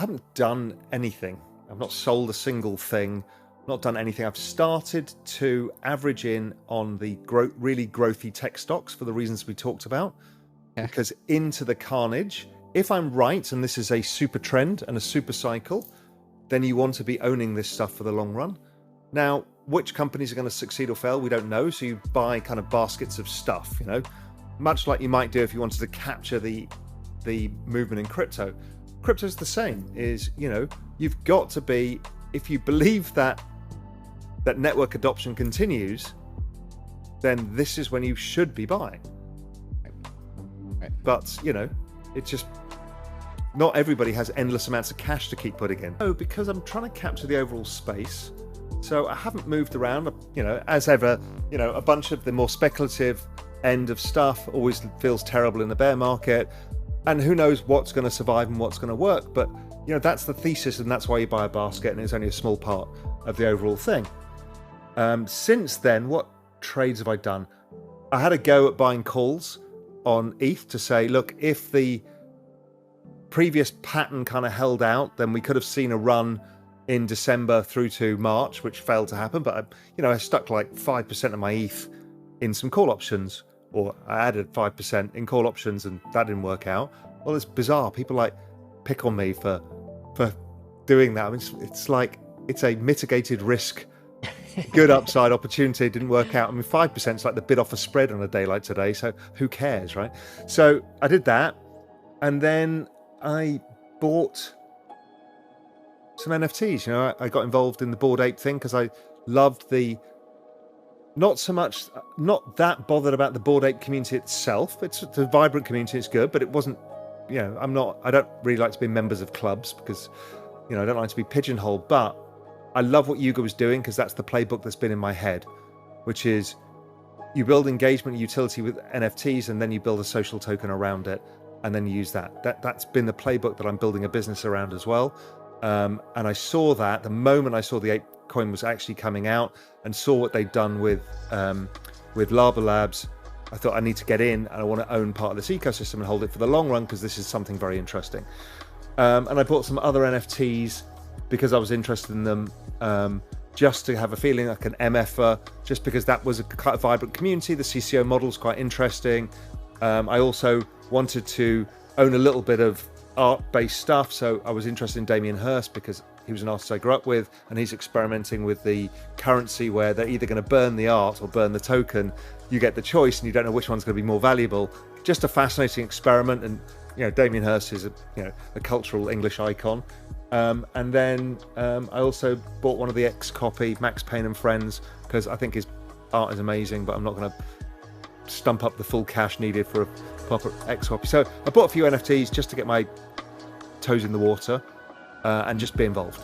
haven't done anything. I've not sold a single thing, not done anything. I've started to average in on the really growthy tech stocks for the reasons we talked about. Yeah. Because into the carnage, if I'm right, and this is a super trend and a super cycle, then you want to be owning this stuff for the long run. Now, which companies are going to succeed or fail, we don't know. So you buy kind of baskets of stuff, you know, much like you might do if you wanted to capture the movement in crypto. Crypto's the same, is, you know, you've got to be, if you believe that network adoption continues, then this is when you should be buying. Right. But, you know, it's just, not everybody has endless amounts of cash to keep putting in. Oh, because I'm trying to capture the overall space. So I haven't moved around, you know, as ever, you know, a bunch of the more speculative end of stuff always feels terrible in the bear market. And who knows what's going to survive and what's going to work. But, you know, that's the thesis, and that's why you buy a basket, and it's only a small part of the overall thing. Since then, what trades have I done? I had a go at buying calls on ETH to say, look, if the previous pattern kind of held out, then we could have seen a run in December through to March, which failed to happen. But, I stuck like 5% of my ETH in some call options, or I added 5% in call options, and that didn't work out. Well, it's bizarre. People like pick on me for doing that. I mean, it's like, it's a mitigated risk, good upside opportunity. It didn't work out. I mean, 5% is like the bid offer spread on a day like today. So who cares, right? So I did that. And then I bought some NFTs. You know, I got involved in the Bored Ape thing because I loved not that bothered about the Bored Ape community itself. It's a vibrant community, it's good, but it wasn't, you know, I don't really like to be members of clubs because, you know, I don't like to be pigeonholed, but I love what Yuga was doing because that's the playbook that's been in my head, which is you build engagement and utility with NFTs, and then you build a social token around it, and then you use that. That's been the playbook that I'm building a business around as well. And I saw that the moment I saw the Ape coin was actually coming out and saw what they'd done with Lava Labs, I thought I need to get in, and I want to own part of this ecosystem and hold it for the long run because this is something very interesting. And I bought some other NFTs because I was interested in them, just to have a feeling like an MFer, just because that was a quite vibrant community. The CCO model is quite interesting. I also wanted to own a little bit of art-based stuff, so I was interested in Damien Hirst because he was an artist I grew up with, and he's experimenting with the currency where they're either going to burn the art or burn the token. You get the choice, and you don't know which one's going to be more valuable. Just a fascinating experiment, and you know, Damien Hirst is a cultural English icon. And then I also bought one of the X copy, Max Payne and Friends, because I think his art is amazing, but I'm not going to stump up the full cash needed for a proper X copy. So I bought a few NFTs just to get my toes in the water and just be involved.